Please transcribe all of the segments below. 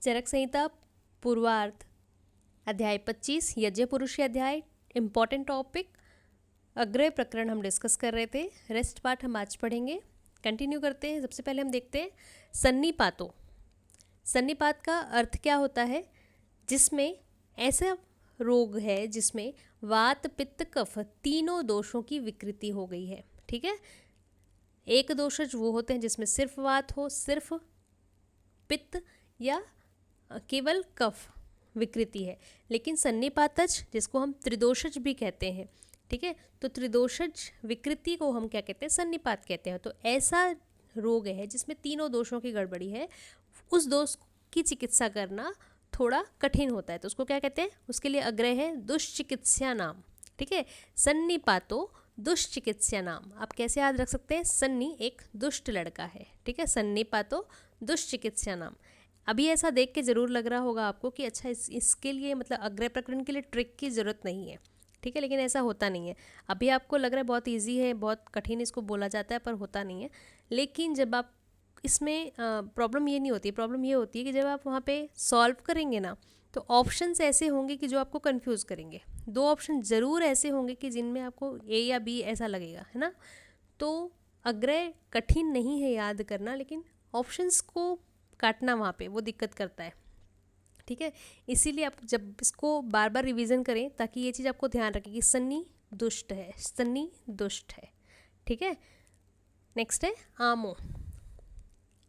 चरक संहिता पूर्वार्ध अध्याय 25 यज्ञ पुरुष अध्याय इम्पॉर्टेंट टॉपिक अग्रय प्रकरण हम डिस्कस कर रहे थे। रेस्ट पार्ट हम आज पढ़ेंगे। कंटिन्यू करते हैं। सबसे पहले हम देखते हैं सन्निपातों। सन्निपात का अर्थ क्या होता है? जिसमें ऐसा रोग है जिसमें वात पित्त कफ तीनों दोषों की विकृति हो गई है। ठीक है। एक दोषज वो होते हैं जिसमें सिर्फ वात हो, सिर्फ पित्त या केवल कफ विकृति है। लेकिन सन्निपातज जिसको हम त्रिदोषज भी कहते हैं, ठीक है, तो त्रिदोषज विकृति को हम क्या कहते हैं? सन्निपात कहते हैं। तो ऐसा रोग है जिसमें तीनों दोषों की गड़बड़ी है, उस दोष की चिकित्सा करना थोड़ा कठिन होता है। तो उसको क्या कहते हैं? उसके लिए अग्रह है दुष्चिकित्सा नाम। ठीक है, सन्निपातो दुष्चिकित्सा नाम। आप कैसे याद रख सकते हैं? सन्नी एक दुष्ट लड़का है। ठीक है, सन्निपातो दुष्चिकित्सा नाम। अभी ऐसा देख के ज़रूर लग रहा होगा आपको कि अच्छा इसके लिए मतलब अग्रय प्रकरण के लिए ट्रिक की ज़रूरत नहीं है। ठीक है, लेकिन ऐसा होता नहीं है। अभी आपको लग रहा है बहुत इजी है, बहुत कठिन इसको बोला जाता है, पर होता नहीं है। लेकिन जब आप इसमें प्रॉब्लम ये नहीं होती, प्रॉब्लम ये होती है कि जब आप वहाँ पे सॉल्व करेंगे ना, तो ऑप्शंस ऐसे होंगे कि जो आपको कंफ्यूज करेंगे। दो ऑप्शन ज़रूर ऐसे होंगे कि जिनमें आपको ए या बी ऐसा लगेगा, है ना। तो अग्रय कठिन नहीं है याद करना, लेकिन ऑप्शंस को काटना वहाँ पे वो दिक्कत करता है। ठीक है, इसीलिए आप जब इसको बार बार रिवीजन करें ताकि ये चीज़ आपको ध्यान रखें कि सन्नी दुष्ट है, सन्नी दुष्ट है। ठीक है, नेक्स्ट है आमो।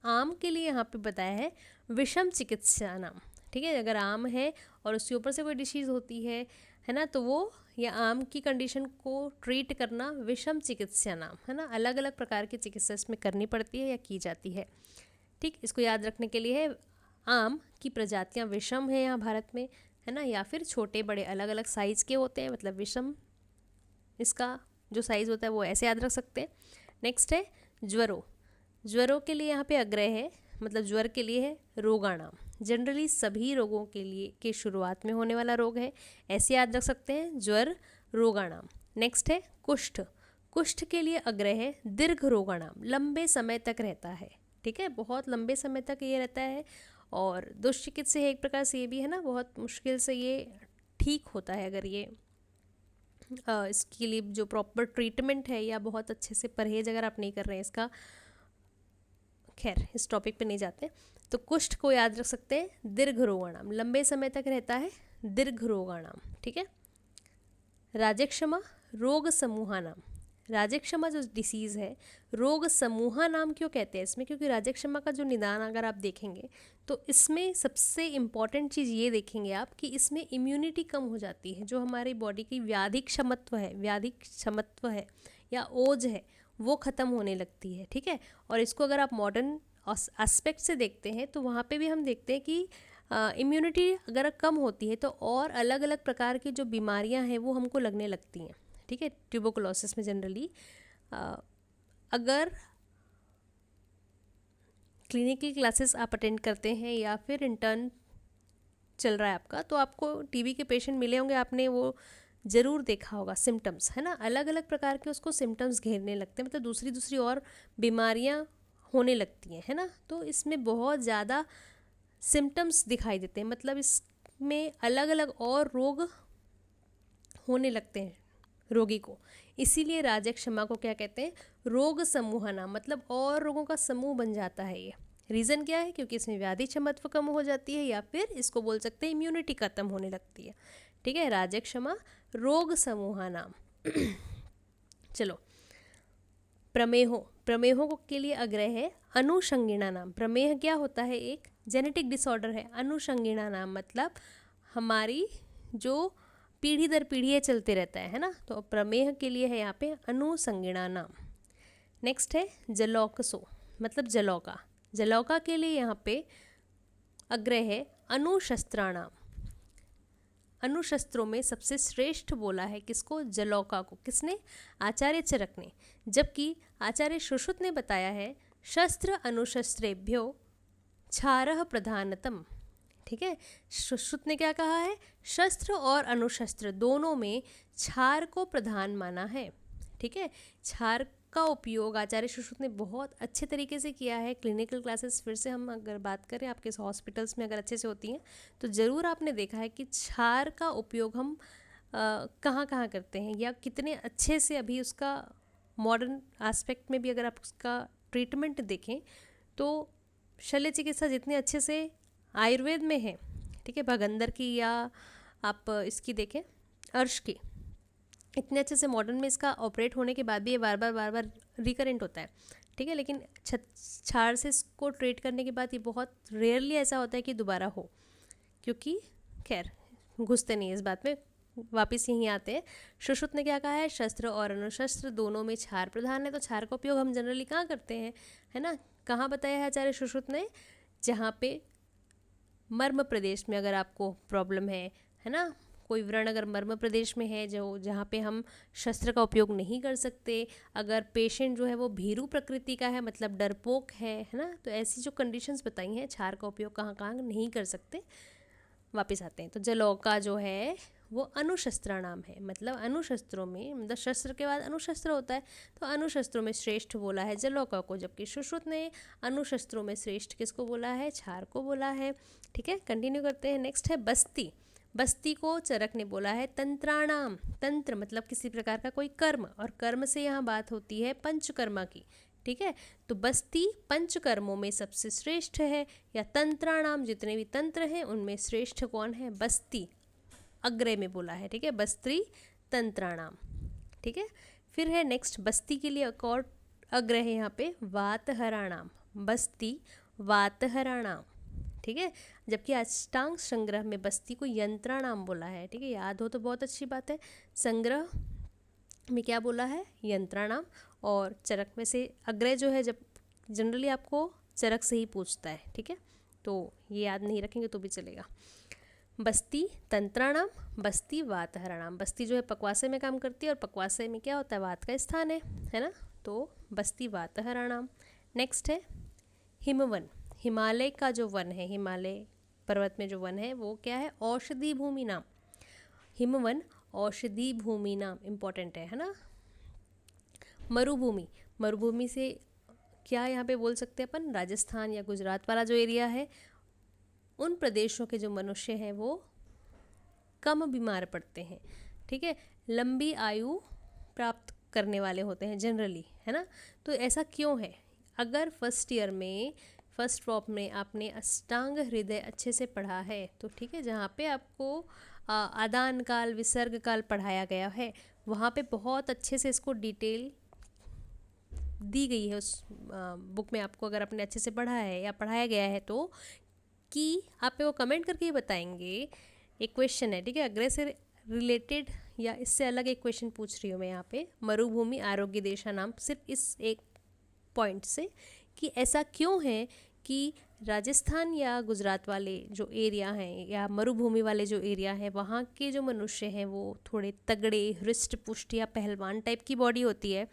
आम के लिए यहाँ पे बताया है विषम चिकित्सा नाम। ठीक है, अगर आम है और उसके ऊपर से कोई डिसीज़ होती है ना, तो वो या आम की कंडीशन को ट्रीट करना विषम चिकित्सा नाम, है ना। अलग अलग प्रकार की चिकित्सा इसमें करनी पड़ती है या की जाती है। ठीक, इसको याद रखने के लिए है आम की प्रजातियां विषम है यहाँ भारत में, है ना, या फिर छोटे बड़े अलग अलग साइज़ के होते हैं, मतलब विषम इसका जो साइज़ होता है वो ऐसे याद रख सकते हैं। नेक्स्ट है ज्वरो। ज्वरों के लिए यहाँ पे अग्रह है, मतलब ज्वर के लिए है रोगाणाम। जनरली सभी रोगों के लिए के शुरुआत में होने वाला रोग है, ऐसे याद रख सकते हैं, ज्वर रोगाणाम। नेक्स्ट है कुष्ठ। कुष्ठ के लिए अग्रह है दीर्घ रोगाणाम, लंबे समय तक रहता है। ठीक है, बहुत लंबे समय तक ये रहता है। और दुष्चिकित्सा एक प्रकार से ये भी है ना, बहुत मुश्किल से ये ठीक होता है अगर ये इसके लिए जो प्रॉपर ट्रीटमेंट है या बहुत अच्छे से परहेज अगर आप नहीं कर रहे हैं इसका। खैर, इस टॉपिक पे नहीं जाते। तो कुष्ठ को याद रख सकते हैं दीर्घ रोगाणाम, लंबे समय तक रहता है, दीर्घ रोगाणाम। ठीक है, राजक्षमा रोग समूहानाम। राजक्षमा जो डिसीज़ है, रोग समूहा नाम क्यों कहते हैं इसमें? क्योंकि राजक्षमा का जो निदान अगर आप देखेंगे तो इसमें सबसे इम्पॉर्टेंट चीज़ ये देखेंगे आप कि इसमें इम्यूनिटी कम हो जाती है। जो हमारी बॉडी की व्याधि क्षमत्व है या ओज है वो ख़त्म होने लगती है। ठीक है, और इसको अगर आप मॉडर्न एस्पेक्ट से देखते हैं तो वहाँ पे भी हम देखते हैं कि इम्यूनिटी अगर कम होती है तो और अलग अलग प्रकार की जो बीमारियाँ हैं वो हमको लगने लगती हैं। ठीक है, ट्यूबरकुलोसिस में जनरली अगर क्लिनिकल क्लासेस आप अटेंड करते हैं या फिर इंटर्न चल रहा है आपका, तो आपको टीबी के पेशेंट मिले होंगे, आपने वो ज़रूर देखा होगा। सिम्टम्स, है ना, अलग अलग प्रकार के उसको सिम्टम्स घेरने लगते हैं, मतलब दूसरी दूसरी और बीमारियां होने लगती हैं, है ना। तो इसमें बहुत ज़्यादा सिम्टम्स दिखाई देते हैं, मतलब इसमें अलग अलग और रोग होने लगते हैं रोगी को। इसीलिए राजक्षमा को क्या कहते हैं? रोग समूह नाम, मतलब और रोगों का समूह बन जाता है ये। रीज़न क्या है? क्योंकि इसमें व्याधि क्षमत्व कम हो जाती है या फिर इसको बोल सकते हैं इम्यूनिटी खत्म होने लगती है। ठीक है, राजक्षमा रोग समूह नाम। चलो, प्रमेहो। प्रमेहों के लिए अग्रह है अनुषंगिणा नाम। प्रमेह क्या होता है? एक जेनेटिक डिसऑर्डर है। अनुषंगिणा नाम मतलब हमारी जो पीढ़ी दर पीढ़ी ये चलते रहता है ना। तो प्रमेह के लिए है यहाँ पे अनुसंगिणा नाम। नेक्स्ट है जलौकसो, मतलब जलौका। जलौका के लिए यहाँ पे अग्रह है अनुशस्त्राणाम। अनुशस्त्रों में सबसे श्रेष्ठ बोला है किसको? जलौका को। किसने? आचार्य चरक ने। जबकि आचार्य सुश्रुत ने बताया है शस्त्र अनुशस्त्रेभ्यो क्षारः प्रधानतम। ठीक है, सुश्रुत ने क्या कहा है? शस्त्र और अनुशस्त्र दोनों में क्षार को प्रधान माना है। ठीक है, क्षार का उपयोग आचार्य सुश्रुत ने बहुत अच्छे तरीके से किया है। क्लिनिकल क्लासेस फिर से हम अगर बात करें आपके हॉस्पिटल्स में अगर अच्छे से होती हैं तो ज़रूर आपने देखा है कि क्षार का उपयोग हम कहाँ कहाँ करते हैं या कितने अच्छे से अभी उसका मॉडर्न एस्पेक्ट में भी अगर आप उसका ट्रीटमेंट देखें तो शल्य चिकित्सा जितने अच्छे से आयुर्वेद में है, ठीक है, भगंदर की या आप इसकी देखें अर्श की, इतने अच्छे से मॉडर्न में इसका ऑपरेट होने के बाद भी ये बार बार रिकरेंट होता है, ठीक है। लेकिन क्षार से इसको ट्रीट करने के बाद ये बहुत रेयरली ऐसा होता है कि दोबारा हो, क्योंकि खैर घुसते नहीं इस बात में, वापस यहीं आते हैं। सुश्रुत ने क्या कहा है, शस्त्र और अनुशस्त्र दोनों में क्षार प्रधान है। तो क्षार का उपयोग हम जनरली कहाँ करते हैं, है ना, कहाँ बताया है आचार्य सुश्रुत ने, जहाँ पे मर्म प्रदेश में अगर आपको प्रॉब्लम है ना, कोई व्रण अगर मर्म प्रदेश में है जो जहाँ पे हम शस्त्र का उपयोग नहीं कर सकते, अगर पेशेंट जो है वो भीरू प्रकृति का है मतलब डरपोक है ना, तो ऐसी जो कंडीशंस बताई हैं क्षार का उपयोग कहाँ कहाँ नहीं कर सकते। वापस आते हैं तो जलौका जो है वो अनुशस्त्राणाम है, मतलब अनुशस्त्रों में, मतलब शस्त्र के बाद अनुशस्त्र होता है, तो अनुशस्त्रों में श्रेष्ठ बोला है जलौका को, जबकि सुश्रुत ने अनुशस्त्रों में श्रेष्ठ किसको बोला है, क्षार को बोला है। ठीक है, कंटिन्यू करते हैं। नेक्स्ट है बस्ती। बस्ती को चरक ने बोला है तंत्राणाम। तंत्र मतलब किसी प्रकार का कोई कर्म, और कर्म से यहाँ बात होती है पंचकर्मा की। ठीक है, तो बस्ती पंचकर्मों में सबसे श्रेष्ठ है, या तंत्राणाम जितने भी तंत्र हैं उनमें श्रेष्ठ कौन है, बस्ती अग्रे में बोला है। ठीक है, बस्त्री तंत्राणाम। ठीक है, फिर है नेक्स्ट बस्ती के लिए एक और अग्र है यहाँ पे वातहराणाम। बस्ती वातहराणाम। ठीक है, जबकि अष्टांग संग्रह में बस्ती को यंत्राणाम बोला है। ठीक है, याद हो तो बहुत अच्छी बात है। संग्रह में क्या बोला है, यंत्राणाम, और चरक में से अग्रय जो है, जब जनरली आपको चरक से ही पूछता है। ठीक है, तो ये याद नहीं रखेंगे तो भी चलेगा। बस्ती तंत्राणाम, बस्ती वातहराणाम। बस्ती जो है पकवासे में काम करती है, और पकवासे में क्या होता है, वात का स्थान है ना, तो बस्ती वातहराणाम। नेक्स्ट है हिमवन। हिमालय का जो वन है, हिमालय पर्वत में जो वन है वो क्या है, औषधि भूमि नाम। हिमवन औषधि भूमि नाम इम्पॉर्टेंट है ना। मरुभूमि, मरुभूमि से क्या यहाँ पे बोल सकते हैं अपन, राजस्थान या गुजरात वाला जो एरिया है, उन प्रदेशों के जो मनुष्य हैं वो कम बीमार पड़ते हैं। ठीक है, लंबी आयु प्राप्त करने वाले होते हैं जनरली, है ना। तो ऐसा क्यों है, अगर फर्स्ट ईयर में फर्स्ट ड्रॉप में आपने अष्टांग हृदय अच्छे से पढ़ा है तो ठीक है, जहाँ पे आपको आदान काल विसर्ग काल पढ़ाया गया है वहाँ पे बहुत अच्छे से इसको डिटेल दी गई है उस बुक में। आपको अगर आपने अच्छे से पढ़ा है या पढ़ाया गया है तो कि आप पे वो कमेंट करके ही बताएंगे। एक क्वेश्चन है, ठीक है, अग्रह से रिलेटेड या इससे अलग एक क्वेश्चन पूछ रही हूँ मैं यहाँ पे, मरुभूमि आरोग्य देशा नाम, सिर्फ इस एक पॉइंट से कि ऐसा क्यों है कि राजस्थान या गुजरात वाले जो एरिया हैं या मरुभूमि वाले जो एरिया है वहाँ के जो मनुष्य हैं वो थोड़े तगड़े हृष्ट पुष्ट या पहलवान टाइप की बॉडी होती है,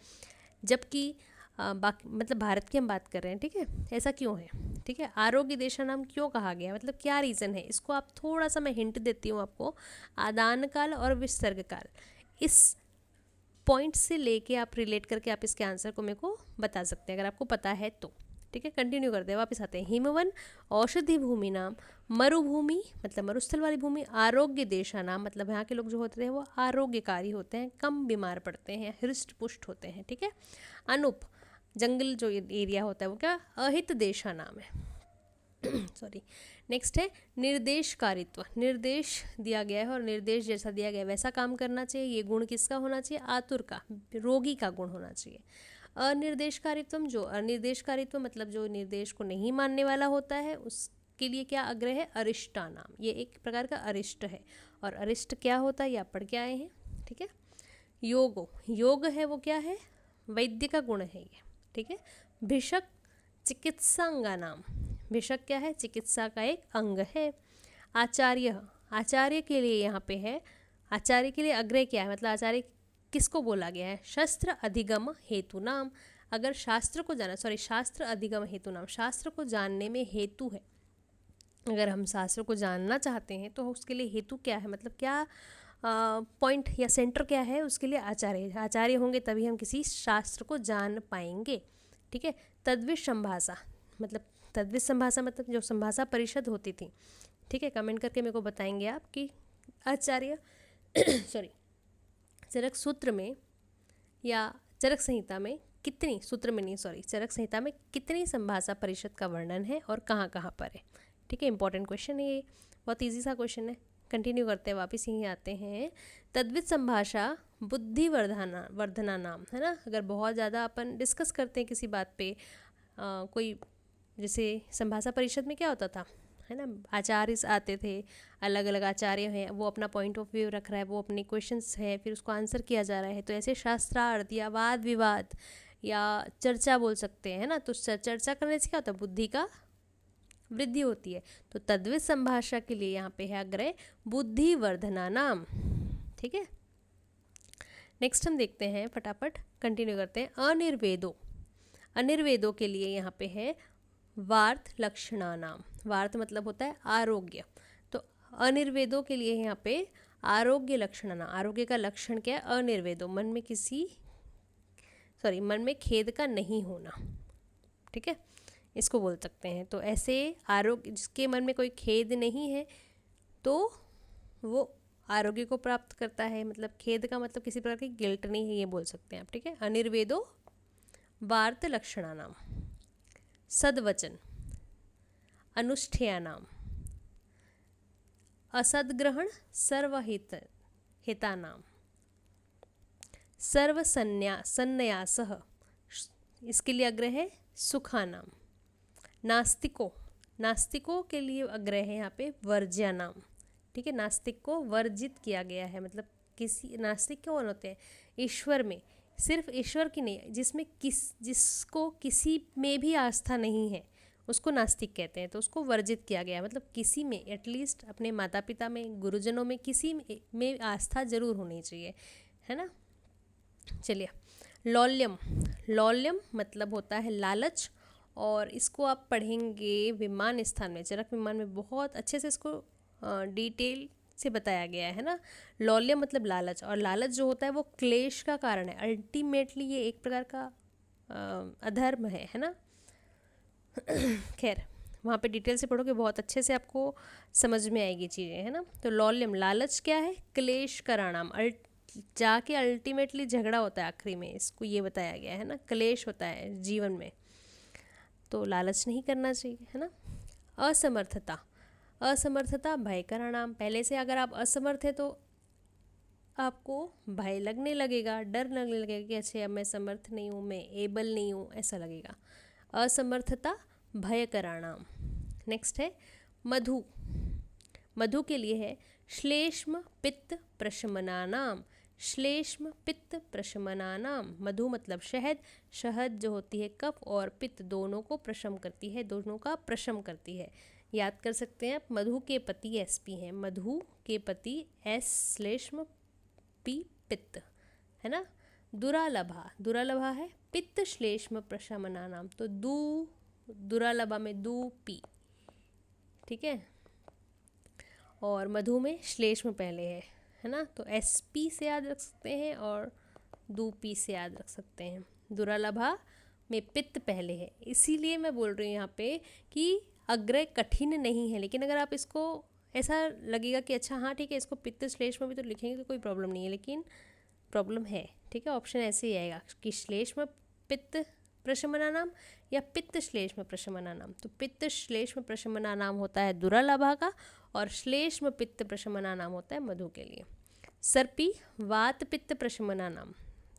जबकि बाकी मतलब भारत की हम बात कर रहे हैं। ठीक है, ऐसा क्यों है। ठीक है, आरोग्य देशा नाम क्यों कहा गया, मतलब क्या रीज़न है, इसको आप थोड़ा सा मैं हिंट देती हूँ आपको। आदान काल और विसर्ग काल, इस पॉइंट से लेके आप रिलेट करके आप इसके आंसर को मेरे को बता सकते हैं अगर आपको पता है तो। ठीक है, कंटिन्यू करते हैं, वापस आते हैं। हिमवन औषधि भूमि नाम, मरुभूमि मतलब मरुस्थल वाली भूमि, आरोग्य देशा नाम मतलब यहाँ के लोग जो होते हैं वो आरोग्यकारी होते हैं, कम बीमार पड़ते हैं, हृष्ट पुष्ट होते हैं। ठीक है, अनुप जंगल जो एरिया होता है वो क्या, अहित देशा नाम है सॉरी। नेक्स्ट है निर्देशकारित्व। निर्देश दिया गया है और निर्देश जैसा दिया गया है वैसा काम करना चाहिए। ये गुण किसका होना चाहिए, आतुर का, रोगी का गुण होना चाहिए। अनिर्देशकारित्व, जो अनिर्देशकारित्व मतलब जो निर्देश को नहीं मानने वाला होता है उसके लिए क्या अग्रह है, अरिष्टा नाम। ये एक प्रकार का अरिष्ट है, और अरिष्ट क्या होता है ये आप पढ़ के आए हैं। ठीक है, योगो, योग है वो क्या है, वैद्य का गुण है ये। ठीक है, भिषक चिकित्सांगा नाम। भिषक क्या है, चिकित्सा का एक अंग है। आचार्य, आचार्य के लिए यहाँ पे है, आचार्य के लिए अग्रह क्या है, मतलब आचार्य किसको बोला गया है, शस्त्र अधिगम हेतु नाम। अगर शास्त्र को जाना, सॉरी शास्त्र अधिगम हेतु नाम, शास्त्र को जानने में हेतु है, अगर हम शास्त्र को जानना चाहते हैं तो उसके लिए हेतु क्या है, मतलब क्या पॉइंट या सेंटर क्या है उसके लिए आचार्य, आचार्य होंगे तभी हम किसी शास्त्र को जान पाएंगे। ठीक है, तद्वित संभाषा मतलब, तद्वित संभाषा मतलब जो संभाषा परिषद होती थी। ठीक है, कमेंट करके मेरे को बताएंगे आप कि आचार्य सॉरी चरक सूत्र में या चरक संहिता में कितनी, सूत्र में नहीं सॉरी, चरक संहिता में कितनी संभाषा परिषद का वर्णन है और कहाँ कहाँ पर है। ठीक है, इंपॉर्टेंट क्वेश्चन है ये, बहुत इजी सा क्वेश्चन है। कंटिन्यू करते हैं, वापस यहीं आते हैं। तद्वित संभाषा बुद्धि वर्धना नाम, है ना। अगर बहुत ज़्यादा अपन डिस्कस करते हैं किसी बात पे, कोई जैसे संभाषा परिषद में क्या होता था, है ना, आचार्य आते थे, अलग अलग आचार्य हैं, वो अपना पॉइंट ऑफ व्यू रख रहा है, वो अपने क्वेश्चंस है, फिर उसको आंसर किया जा रहा है। तो ऐसे शास्त्रार्थ या वाद विवाद या चर्चा बोल सकते हैं, है ना। तो चर्चा करने से क्या होता है, बुद्धि का वृद्धि होती है। तो तद्वित संभाषा के लिए यहाँ पे है अग्रय बुद्धि वर्धना नाम। ठीक है, नेक्स्ट हम देखते हैं, फटाफट कंटिन्यू करते हैं। अनिर्वेदो, अनिर्वेदों के लिए यहाँ पे है वार्त लक्षणा नाम। वार्त मतलब होता है आरोग्य, तो अनिर्वेदों के लिए यहाँ पे आरोग्य लक्षण नाम। आरोग्य का लक्षण क्या है, अनिर्वेदो, मन में मन में खेद का नहीं होना। ठीक है, इसको बोल सकते हैं। तो ऐसे आरोग्य, जिसके मन में कोई खेद नहीं है तो वो आरोग्य को प्राप्त करता है। मतलब खेद का मतलब किसी प्रकार की गिल्ट नहीं है, ये बोल सकते हैं आप। ठीक है, अनिर्वेदो वार्त लक्षणा नाम। सद्वचन अनुष्ठेयानाम, असद्ग्रहण सर्वहित हितानाम, सर्वसन्न्यासः, इसके लिए अग्रह है सुखानाम। नास्तिकों, नास्तिकों के लिए अग्रह है यहाँ पे वर्ज्यानाम। ठीक है, नास्तिक को वर्जित किया गया है। मतलब किसी, नास्तिक कौन होते हैं, ईश्वर में, सिर्फ ईश्वर की नहीं, जिसको किसी में भी आस्था नहीं है उसको नास्तिक कहते हैं। तो उसको वर्जित किया गया है, मतलब किसी में, एटलीस्ट अपने माता पिता में, गुरुजनों में, किसी में आस्था जरूर होनी चाहिए, है ना। चलिए, लौल्यम, लौल्यम मतलब होता है लालच, और इसको आप पढ़ेंगे विमान स्थान में, चरक विमान में बहुत अच्छे से इसको डिटेल से बताया गया है ना। लौल्यम मतलब लालच, और लालच जो होता है वो क्लेश का कारण है। अल्टीमेटली ये एक प्रकार का अधर्म है ना। खैर, वहाँ पे डिटेल से पढ़ोगे बहुत अच्छे से आपको समझ में आएगी चीज़ें, है ना। तो लौल्यम, लालच क्या है, क्लेश कराणाम, जाके अल्टीमेटली झगड़ा होता है आखिरी में, इसको ये बताया गया है ना, क्लेश होता है जीवन में, तो लालच नहीं करना चाहिए, है ना। असमर्थता, असमर्थता भय कराणाम, पहले से अगर आप असमर्थ है तो आपको भय लगने लगेगा, डर लगने लगेगा कि अच्छा अब मैं समर्थ नहीं हूँ, मैं एबल नहीं हूँ, ऐसा लगेगा। असमर्थता भय कराणाम। नेक्स्ट है मधु, मधु के लिए है श्लेष्म पित्त प्रशमनानाम, श्लेष्म पित्त प्रशमनानाम। मधु मतलब शहद, शहद जो होती है कफ और पित्त दोनों को प्रशम करती है, दोनों का प्रशम करती है। याद कर सकते हैं आप, मधु के पति एसपी हैं, मधु के पति एस श्लेष्म पी पित्त, है ना। दुरालभा, दुरालभा है पित्त श्लेष्म प्रशमनानाम, तो दुरालभा में दू पी। ठीक है, और मधु में श्लेष्म पहले है ना, तो एस पी से याद रख सकते हैं और दू पी से याद रख सकते हैं। दुरालभा में पित्त पहले है, इसीलिए मैं बोल रही हूँ यहाँ पे कि अग्रय कठिन नहीं है। लेकिन अगर आप इसको ऐसा लगेगा कि अच्छा हाँ ठीक है, इसको पित्त श्लेष्म भी तो लिखेंगे तो कोई प्रॉब्लम नहीं है, लेकिन प्रॉब्लम है। ठीक है, ऑप्शन ऐसे ही आएगा कि श्लेष्म पित्त प्रशमनानाम या पित्त श्लेष्म प्रशमनानाम। तो पित्त श्लेष्म प्रशमनानाम होता है दुरालभा का, और श्लेष्म पित्त प्रशमनानाम होता है मधु के लिए। सर्पी वात पित्त प्रशमनानाम।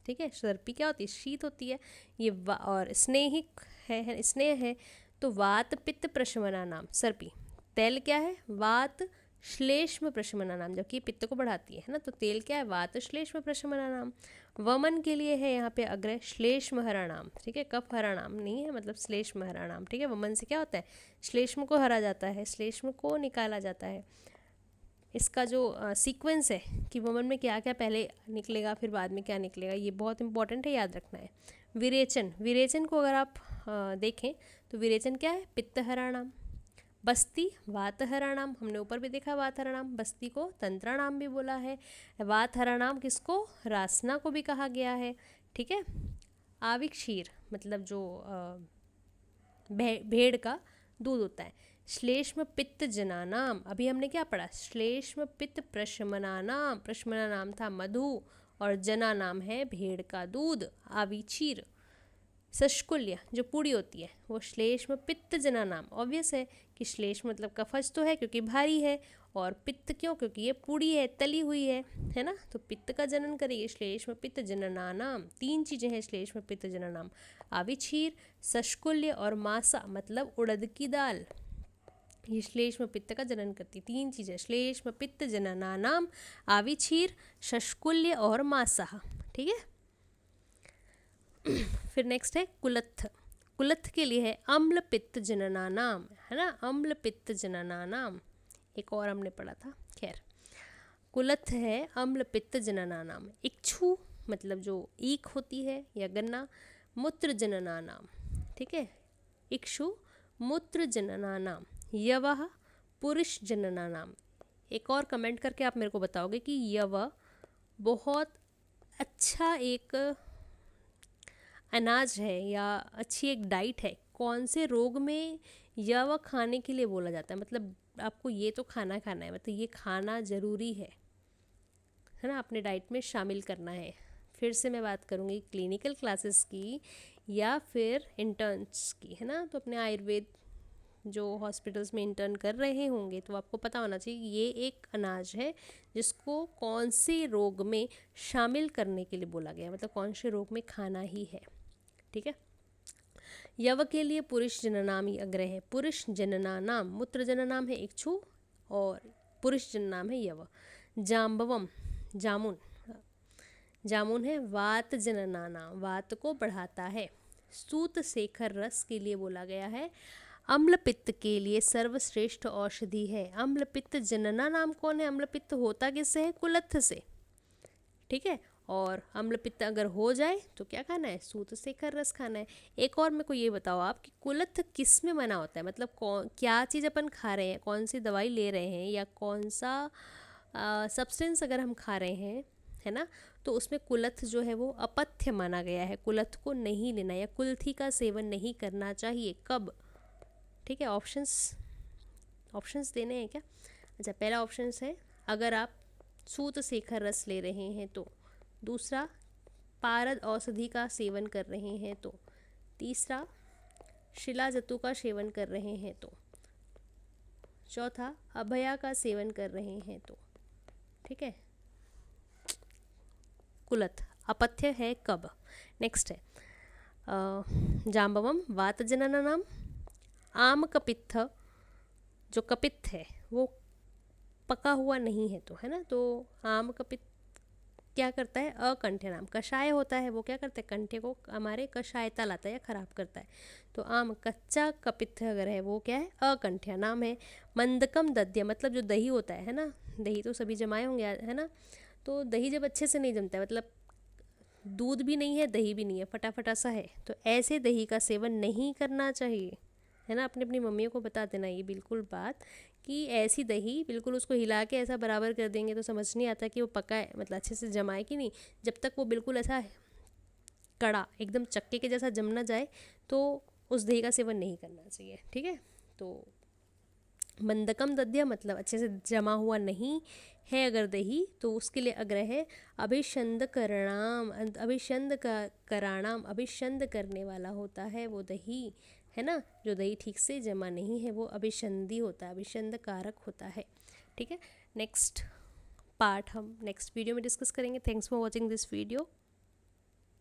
ठीक है, सर्पी क्या होती है, शीत होती है ये, और स्नेहिक है, स्नेह है, तो वात पित्त प्रशमनानाम सर्पी। तेल क्या है, वात श्लेष्म प्रशमनानाम, जबकि पित्त को बढ़ाती है ना, तो तेल क्या है, वात श्लेष्म प्रशमनानाम। वमन के लिए है यहाँ पे अग्रह श्लेष्म हराणाम। ठीक है, कफ हराणाम नहीं है, मतलब श्लेष्म हराणाम। ठीक है, वमन से क्या होता है, श्लेष्म को हरा जाता है, श्लेष्म को निकाला जाता है। इसका जो सीक्वेंस है कि वमन में क्या क्या पहले निकलेगा फिर बाद में क्या निकलेगा, ये बहुत इंपॉर्टेंट है, याद रखना है। विरेचन, विरेचन को अगर आप देखें तो विरेचन क्या है, पित्त हराणाम। बस्ती वातहराणाम, हमने ऊपर भी देखा वातहराणाम, बस्ती को तंत्राणाम भी बोला है। वातहराणाम किसको, रासना को भी कहा गया है। ठीक है। आविक्षीर मतलब जो भेड़ का दूध होता है। श्लेष्म पित्त जनानाम, अभी हमने क्या पढ़ा, श्लेष्म पित्त प्रशमनानाम, प्रशमना नाम था मधु और जना नाम है भेड़ का दूध। आविचीर। सशकुल्य जो पूड़ी होती है वो श्लेष्म पित्त जना नाम, ऑब्वियस है कि श्लेष्म मतलब कफज तो है क्योंकि भारी है, और पित्त क्यों, क्योंकि ये पूड़ी है, तली हुई है ना, तो पित्त का जनन करेगी। श्लेष्म पित्त जननानाम, 3 चीज़ें हैं श्लेष्म पित्त जननाम, आविक्षीर, सशकुल्य और मासा मतलब उड़द की दाल, ये श्लेष्म पित्त का जनन करती। 3 चीज़ें, श्लेष्म पित्त जननानाम, आविक्षीर, शशकुल्य और मासा। ठीक है। फिर नेक्स्ट है कुलत्थ। कुलत्थ के लिए है अम्ल पित्त जननानाम, है ना, अम्ल पित्त जननानाम, एक और हमने पढ़ा था। खैर, कुलत्थ है अम्ल पित्त जननानाम। इक्षु मतलब जो ईख होती है या गन्ना, मूत्र जननानाम। ठीक है। इक्षु मूत्र जननानाम। यवः पुरुष जननानाम। एक और कमेंट करके आप मेरे को बताओगे कि यव बहुत अच्छा एक अनाज है या अच्छी एक डाइट है, कौन से रोग में यव खाने के लिए बोला जाता है, मतलब आपको ये तो खाना खाना है, मतलब ये खाना ज़रूरी है ना, अपने डाइट में शामिल करना है। फिर से मैं बात करूँगी क्लिनिकल क्लासेस की या फिर इंटर्न्स की, है ना, तो अपने आयुर्वेद जो हॉस्पिटल्स में इंटर्न कर रहे होंगे तो आपको पता होना चाहिए कि ये एक अनाज है जिसको कौन से रोग में शामिल करने के लिए बोला गया, मतलब कौन से रोग में खाना ही है। ठीक है। यव के लिए पुरुष जननाम ही अग्रह है। पुरुष जननानाम, मूत्र जननाम है इक्षु और पुरुष जननाम है यव। जाम्बवम जामुन, जामुन है वात जननानाम, वात को बढ़ाता है। सूत शेखर रस के लिए बोला गया है। अम्ल पित्त के लिए सर्वश्रेष्ठ औषधि है। अम्ल पित्त जनना नाम कौन है, अम्ल पित्त होता किससे है, कुलत्थ से। ठीक है। और अम्ल पित्त अगर हो जाए तो क्या खाना है, सूत शेखर रस खाना है। एक और मेरे को ये बताओ आप कि कुलत्थ किस में मना होता है, मतलब कौन क्या चीज़ अपन खा रहे हैं, कौन सी दवाई ले रहे हैं या कौन सा सब्सटेंस अगर हम खा रहे हैं, है ना, तो उसमें कुलत्थ जो है वो अपथ्य माना गया है, कुलत्थ को नहीं लेना या कुल्थी का सेवन नहीं करना चाहिए। कब। ठीक है। ऑप्शंस देने हैं क्या। अच्छा, पहला ऑप्शंस है अगर आप सूत शेखर रस ले रहे हैं तो, दूसरा पारद औषधि का सेवन कर रहे हैं तो, तीसरा शिलाजतु का सेवन कर रहे हैं तो, चौथा अभया का सेवन कर रहे हैं तो। ठीक है। कुलत्थ अपथ्य है कब। नेक्स्ट है जाम्बवम वात जननानाम। आम कपित्थ जो कपित्थ है वो पका हुआ नहीं है तो, है ना, तो आम कपित्थ क्या करता है, अकंठ्य नाम, कषाय होता है वो क्या करता है, कंठे को हमारे कषायता लाता है या खराब करता है। तो आम कच्चा कपित्थ अगर है वो क्या है, अकंठ्य नाम है। मंदकम दध्य मतलब जो दही होता है ना, दही तो सभी जमाए होंगे, है ना, तो दही जब अच्छे से नहीं जमता है, मतलब दूध भी नहीं है दही भी नहीं है, फटाफटा सा है, तो ऐसे दही का सेवन नहीं करना चाहिए, है ना। अपनी अपनी मम्मियों को बता देना ये बिल्कुल बात कि ऐसी दही बिल्कुल उसको हिला के ऐसा बराबर कर देंगे तो समझ नहीं आता कि वो पका है, मतलब अच्छे से जमाए कि नहीं। जब तक वो बिल्कुल ऐसा कड़ा एकदम चक्के के जैसा जम ना जाए तो उस दही का सेवन नहीं करना चाहिए। ठीक है। तो मंदकम दध्य मतलब अच्छे से जमा हुआ नहीं है अगर दही, तो उसके लिए अग्रह है अभिषंद करणाम। अभिषंद का कराणाम, अभिषंद करने वाला होता है वो दही, है ना, जो दही ठीक से जमा नहीं है वो अभिषंदी होता है, अभिषंद कारक होता है। ठीक है। नेक्स्ट पार्ट हम नेक्स्ट वीडियो में डिस्कस करेंगे। Thanks for watching this video.